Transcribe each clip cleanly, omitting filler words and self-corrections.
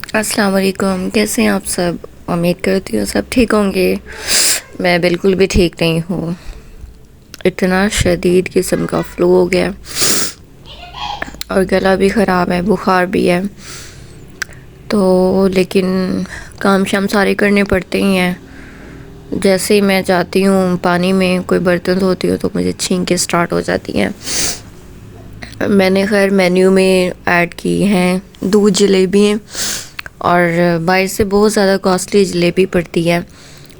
अस्सलाम वालेकुम। कैसे हैं आप सब? उम्मीद करती हूँ सब ठीक होंगे। मैं बिल्कुल भी ठीक नहीं हूँ। इतना शदीद किस्म का फ्लू हो गया और गला भी ख़राब है, बुखार भी है। तो लेकिन काम शाम सारे करने पड़ते ही हैं। जैसे ही मैं जाती हूँ पानी में कोई बर्तन धोती हूँ तो मुझे छींकें स्टार्ट हो जाती हैं। मैंने खैर मेन्यू में ऐड की हैं दूध जलेबी हैं और बाहर से बहुत ज़्यादा कॉस्टली जलेबी पड़ती है।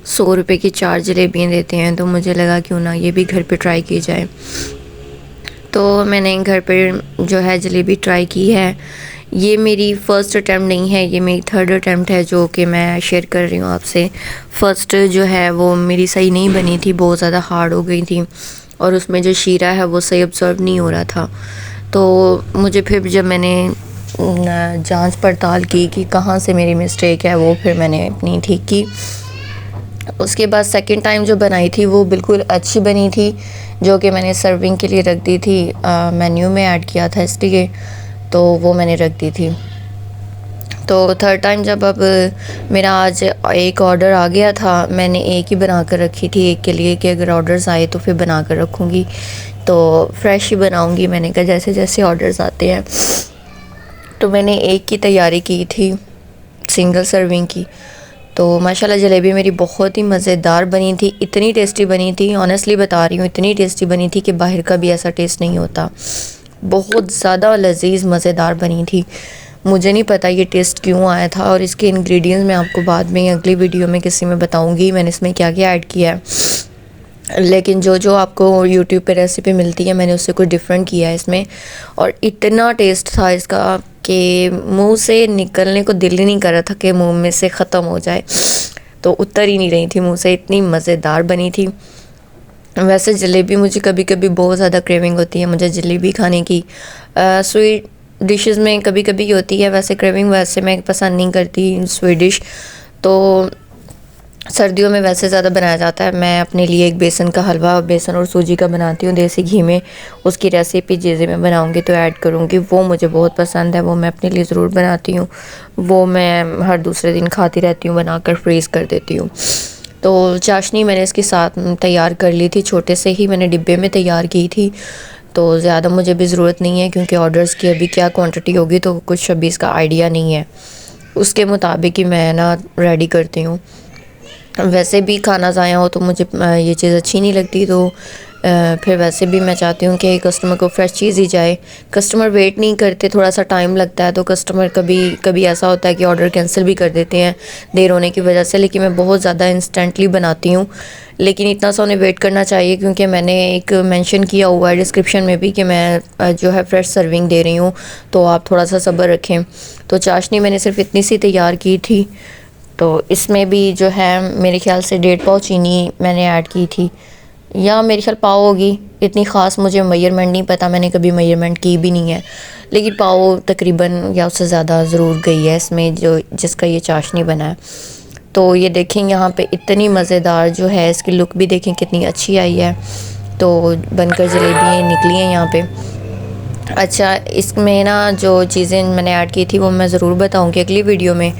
100 रुपये की 4 जलेबियाँ देते हैं, तो मुझे लगा क्यों ना ये भी घर पे ट्राई की जाए। तो मैंने घर पे जो है जलेबी ट्राई की है। ये मेरी फ़र्स्ट अटैम्प्ट नहीं है, ये मेरी थर्ड अटैम्प्ट है जो कि मैं शेयर कर रही हूँ आपसे। फ़र्स्ट जो है वो मेरी सही नहीं बनी थी, बहुत ज़्यादा हार्ड हो गई थी और उसमें जो शीरा है वो सही ऑब्ज़र्व नहीं हो रहा था। तो मुझे फिर जब मैंने जांच पड़ताल की कि कहाँ से मेरी मिस्टेक है, वो फिर मैंने अपनी ठीक की। उसके बाद सेकंड टाइम जो बनाई थी वो बिल्कुल अच्छी बनी थी, जो कि मैंने सर्विंग के लिए रख दी थी। मेन्यू में ऐड किया था इसलिए, तो वो मैंने रख दी थी। तो थर्ड टाइम जब अब मेरा आज एक ऑर्डर आ गया था, मैंने एक ही बना कर रखी थी एक के लिए कि अगर ऑर्डर्स आए तो फिर बना कर रखूँगी, तो फ्रेश ही बनाऊँगी। मैंने कहा जैसे जैसे ऑर्डर्स आते हैं। तो मैंने एक की तैयारी की थी, सिंगल सर्विंग की। तो माशाल्लाह जलेबी मेरी बहुत ही मज़ेदार बनी थी, इतनी टेस्टी बनी थी, ऑनेस्टली बता रही हूँ, इतनी टेस्टी बनी थी कि बाहर का भी ऐसा टेस्ट नहीं होता। बहुत ज़्यादा लजीज मज़ेदार बनी थी। मुझे नहीं पता ये टेस्ट क्यों आया था, और इसके इंग्रेडिएंट्स मैं आपको बाद में अगली वीडियो में किसी में बताऊँगी मैंने इसमें क्या क्या ऐड किया है। लेकिन जो जो आपको यूट्यूब पे रेसिपी मिलती है मैंने उससे कुछ डिफरेंट किया है इसमें, और इतना टेस्ट था इसका कि मुंह से निकलने को दिल ही नहीं कर रहा था कि मुंह में से ख़त्म हो जाए। तो उतर ही नहीं रही थी मुंह से, इतनी मज़ेदार बनी थी। वैसे जलेबी मुझे कभी कभी बहुत ज़्यादा क्रेविंग होती है मुझे जलेबी खाने की। स्वीट डिशेस में कभी कभी होती है वैसे क्रेविंग, वैसे मैं पसंद नहीं करती स्वीट डिश। तो सर्दियों में वैसे ज़्यादा बनाया जाता है। मैं अपने लिए एक बेसन का हलवा, बेसन और सूजी का बनाती हूँ देसी घी में। उसकी रेसिपी जैसे मैं बनाऊँगी तो ऐड करूँगी, वो मुझे बहुत पसंद है, वो मैं अपने लिए ज़रूर बनाती हूँ। वो मैं हर दूसरे दिन खाती रहती हूँ, बनाकर फ्रीज़ कर देती हूँ। तो चाशनी मैंने इसके साथ तैयार कर ली थी, छोटे से ही मैंने डिब्बे में तैयार की थी। तो ज़्यादा मुझे भी ज़रूरत नहीं है क्योंकि ऑर्डर्स की अभी क्या क्वांटिटी होगी तो कुछ अभी इसका आइडिया नहीं है, उसके मुताबिक ही मैं ना रेडी करती हूँ। वैसे भी खाना ज़ाया हो तो मुझे ये चीज़ अच्छी नहीं लगती, तो फिर वैसे भी मैं चाहती हूँ कि कस्टमर को फ़्रेश चीज़ ही जाए। कस्टमर वेट नहीं करते, थोड़ा सा टाइम लगता है, तो कस्टमर कभी कभी ऐसा होता है कि ऑर्डर कैंसिल भी कर देते हैं देर होने की वजह से। लेकिन मैं बहुत ज़्यादा इंस्टेंटली बनाती हूँ, लेकिन इतना सा उन्हें वेट करना चाहिए क्योंकि मैंने एक मेंशन किया हुआ है डिस्क्रिप्शन में भी कि मैं जो है फ्रेश सर्विंग दे रही हूँ, तो आप थोड़ा सा सब्र रखें। तो चाशनी मैंने सिर्फ इतनी सी तैयार की थी। तो इसमें भी जो है मेरे ख़्याल से 1.5 पाव चीनी मैंने ऐड की थी, या मेरे ख्याल पाव होगी, इतनी ख़ास मुझे मेजरमेंट नहीं पता, मैंने कभी मेजरमेंट की भी नहीं है। लेकिन पाव तकरीबन या उससे ज़्यादा ज़रूर गई है इसमें जो जिसका ये चाशनी बना है। तो ये देखें यहाँ पे इतनी मज़ेदार जो है, इसकी लुक भी देखें कितनी अच्छी आई है। तो बनकर जलेबियाँ निकली हैं यहाँ पे। अच्छा, इसमें ना जो चीज़ें मैंने ऐड की थी वो मैं ज़रूर बताऊंगी अगली वीडियो में।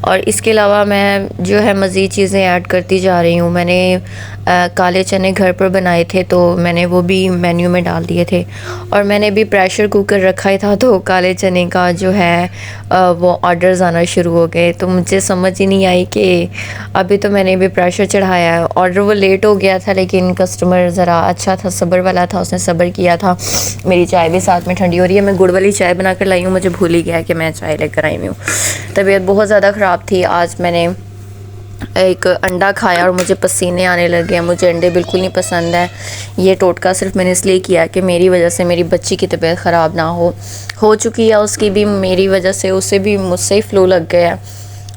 और इसके अलावा मैं जो है मज़ीद चीज़ें ऐड करती जा रही हूँ। मैंने काले चने घर पर बनाए थे तो मैंने वो भी मेन्यू में डाल दिए थे, और मैंने भी प्रेशर कुकर रखा ही था तो काले चने का जो है वो ऑर्डर्स आना शुरू हो गए। तो मुझे समझ ही नहीं आई कि अभी तो मैंने भी प्रेशर चढ़ाया है। ऑर्डर वो लेट हो गया था लेकिन कस्टमर ज़रा अच्छा था, सब्र वाला था, उसने सब्र किया था। मेरी चाय भी साथ में ठंडी हो रही है, मैं गुड़ वाली चाय बना कर लाई हूँ, मुझे भूल ही गया कि मैं चाय लेकर आई हूँ। तबीयत बहुत ज़्यादा ख़राब थी। आज मैंने एक अंडा खाया और मुझे पसीने आने लगे हैं। मुझे अंडे बिल्कुल नहीं पसंद है। ये टोटका सिर्फ मैंने इसलिए किया कि मेरी वजह से मेरी बच्ची की तबीयत ख़राब ना हो चुकी है उसकी भी, मेरी वजह से उसे भी मुझसे ही फ्लू लग गया है,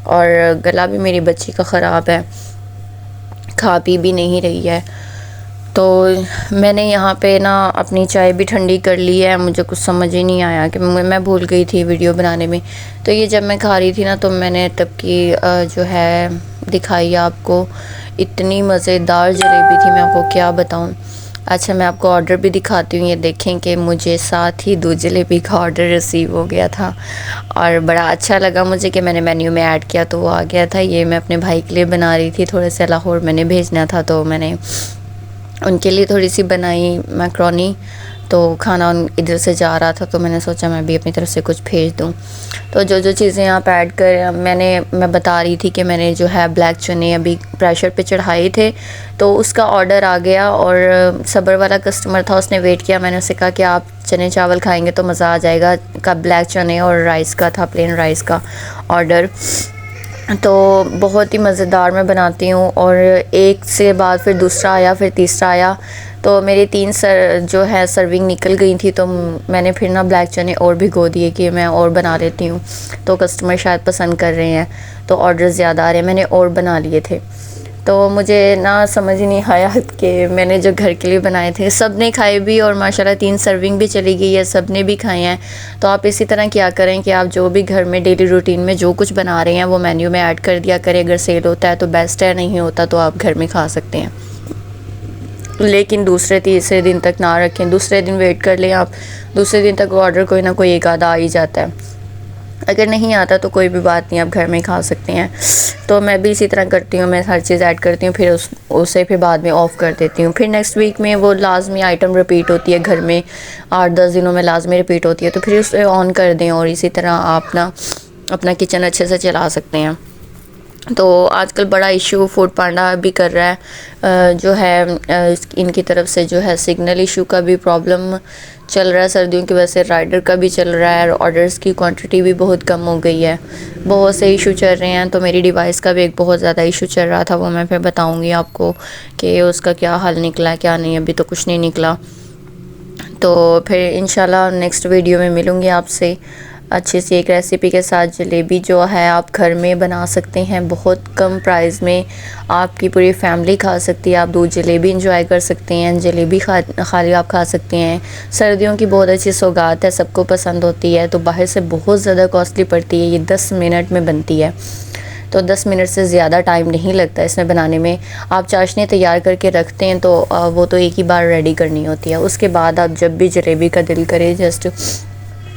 और गला भी मेरी बच्ची का ख़राब है, खा पी भी नहीं रही है। तो मैंने यहाँ पे ना अपनी चाय भी ठंडी कर ली है। मुझे कुछ समझ ही नहीं आया कि मैं भूल गई थी वीडियो बनाने में। तो ये जब मैं खा रही थी ना तो मैंने तब की जो है दिखाई आपको। इतनी मज़ेदार जलेबी थी, मैं आपको क्या बताऊँ। अच्छा, मैं आपको ऑर्डर भी दिखाती हूँ। ये देखें कि मुझे साथ ही 2 जलेबी का ऑर्डर रिसीव हो गया था और बड़ा अच्छा लगा मुझे कि मैंने मेन्यू में ऐड किया तो वो आ गया था। ये मैं अपने भाई के लिए बना रही थी, थोड़े से लाहौर मैंने भेजना था तो मैंने उनके लिए थोड़ी सी बनाई मैक्रोनी। तो खाना इधर से जा रहा था तो मैंने सोचा मैं भी अपनी तरफ से कुछ भेज दूँ। तो जो जो चीज़ें आप ऐड कर मैं बता रही थी कि मैंने जो है ब्लैक चने अभी प्रेशर पे चढ़ाए थे तो उसका ऑर्डर आ गया और सब्र वाला कस्टमर था, उसने वेट किया। मैंने उससे कहा कि आप चने चावल खाएंगे तो मज़ा आ जाएगा। का ब्लैक चने और राइस का था, प्लेन राइस का ऑर्डर। तो बहुत ही मज़ेदार मैं बनाती हूँ और एक से बाद फिर दूसरा आया, फिर तीसरा आया। तो मेरी 3 जो है सर्विंग निकल गई थी तो मैंने फिर ना ब्लैक चने और भिगो दिए कि मैं और बना लेती हूँ। तो कस्टमर शायद पसंद कर रहे हैं तो ऑर्डर ज़्यादा आ रहे हैं, मैंने और बना लिए थे। तो मुझे ना समझ ही नहीं आया कि मैंने जो घर के लिए बनाए थे सब ने खाए भी और माशाल्लाह 3 सर्विंग भी चली गई है, सब ने भी खाए हैं। तो आप इसी तरह क्या करें कि आप जो भी घर में डेली रूटीन में जो कुछ बना रहे हैं वो मेन्यू में ऐड कर दिया करें। अगर सेल होता है तो बेस्ट है, नहीं होता तो आप घर में खा सकते हैं। लेकिन दूसरे तीसरे दिन तक ना रखें, दूसरे दिन वेट कर लें आप। दूसरे दिन तक ऑर्डर कोई ना कोई एक आधा आ ही जाता है। अगर नहीं आता तो कोई भी बात नहीं, आप घर में खा सकते हैं। तो मैं भी इसी तरह करती हूँ, मैं हर चीज़ ऐड करती हूँ फिर उसे फिर बाद में ऑफ़ कर देती हूँ। फिर नेक्स्ट वीक में वो लाजमी आइटम रिपीट होती है घर में, 8-10 दिनों में लाजमी रिपीट होती है तो फिर उसे ऑन कर दें और इसी तरह आप ना अपना किचन अच्छे से चला सकते हैं। तो आजकल बड़ा इशू फूड पांडा भी कर रहा है, जो है इनकी तरफ से जो है सिग्नल इशू का भी प्रॉब्लम चल रहा है। सर्दियों की वजह से राइडर का भी चल रहा है और ऑर्डर्स की क्वांटिटी भी बहुत कम हो गई है। बहुत से इशू चल रहे हैं। तो मेरी डिवाइस का भी एक बहुत ज़्यादा इशू चल रहा था, वो मैं फिर बताऊंगी आपको कि उसका क्या हल निकला क्या नहीं। अभी तो कुछ नहीं निकला। तो फिर इंशाल्लाह नेक्स्ट वीडियो में मिलूँगी आपसे अच्छी सी एक रेसिपी के साथ। जलेबी जो है आप घर में बना सकते हैं बहुत कम प्राइस में, आपकी पूरी फैमिली खा सकती है। आप 2 जलेबी इंजॉय कर सकते हैं, जलेबी खाली आप खा सकते हैं। सर्दियों की बहुत अच्छी सौगात है, सबको पसंद होती है। तो बाहर से बहुत ज़्यादा कॉस्टली पड़ती है, ये 10 मिनट में बनती है। तो 10 मिनट से ज़्यादा टाइम नहीं लगता इसमें बनाने में। आप चाशनी तैयार करके रखते हैं तो वो तो एक ही बार रेडी करनी होती है। उसके बाद आप जब भी जलेबी का दिल करे जस्ट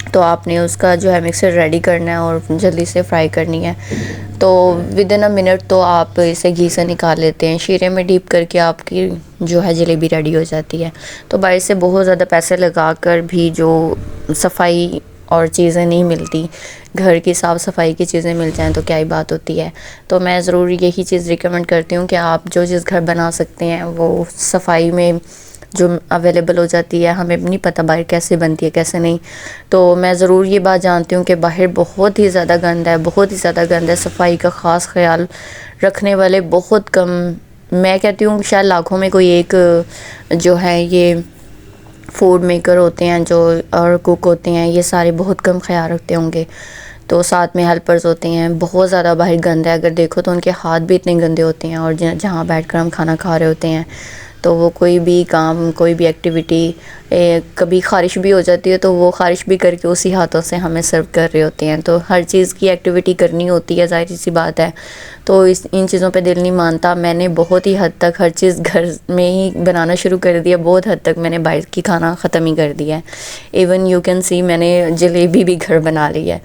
तो आपने उसका जो है मिक्सर रेडी करना है और जल्दी से फ्राई करनी है। तो विदिन अ मिनट तो आप इसे घी से निकाल लेते हैं, शीरे में डीप करके आपकी जो है जलेबी रेडी हो जाती है। तो बाहर से बहुत ज़्यादा पैसे लगा कर भी जो सफाई और चीज़ें नहीं मिलती, घर की साफ़ सफाई की चीज़ें मिल जाएं तो क्या ही बात होती है। तो मैं ज़रूर यही चीज़ रिकमेंड करती हूँ कि आप जो चीज़ घर बना सकते हैं वो सफाई में जो अवेलेबल हो जाती है। हमें नहीं पता बाहर कैसे बनती है कैसे नहीं। तो मैं ज़रूर ये बात जानती हूँ कि बाहर बहुत ही ज़्यादा गंद है, बहुत ही ज़्यादा गंद है। सफाई का ख़ास ख्याल रखने वाले बहुत कम, मैं कहती हूँ शायद लाखों में कोई एक जो है ये फूड मेकर होते हैं जो और कुक होते हैं, ये सारे बहुत कम ख्याल रखते होंगे। तो साथ में हेल्पर्स होते हैं। बहुत ज़्यादा बाहर गंद है, अगर देखो तो उनके हाथ भी इतने गंदे होते हैं। और जहाँ बैठकर हम खाना खा रहे होते हैं तो वो कोई भी काम कोई भी एक्टिविटी, कभी ख़ारिश भी हो जाती है तो वो ख़ारिश भी करके उसी हाथों से हमें सर्व कर रहे होते हैं। तो हर चीज़ की एक्टिविटी करनी होती है, ज़ाहिर सी बात है। तो इन चीज़ों पे दिल नहीं मानता। मैंने बहुत ही हद तक हर चीज़ घर में ही बनाना शुरू कर दिया, बहुत हद तक मैंने बाहर की खाना ख़त्म ही कर दिया है। इवन यू कैन सी मैंने जलेबी भी घर बना ली है।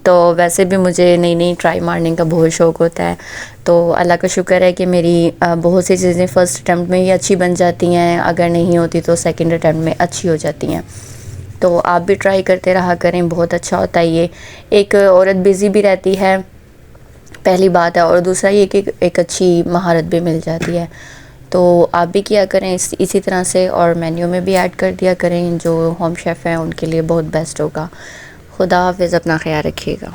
तो वैसे भी मुझे नई नई ट्राई मारने का बहुत शौक़ होता है। तो अल्लाह का शुक्र है कि मेरी बहुत सी चीज़ें फ़र्स्ट अटैम्प्ट में ही अच्छी बन जाती हैं, अगर नहीं होती तो सेकंड अटैम्प्ट में अच्छी हो जाती हैं। तो आप भी ट्राई करते रहा करें, बहुत अच्छा होता है ये। एक औरत बिज़ी भी रहती है पहली बात है, और दूसरा ये कि एक अच्छी महारत भी मिल जाती है। तो आप भी किया करें इसी तरह से, और मेन्यू में भी ऐड कर दिया करें। जो होम शेफ़ हैं उनके लिए बहुत बेस्ट होगा। खुदा हाफ़िज़, अपना ख्याल रखिएगा।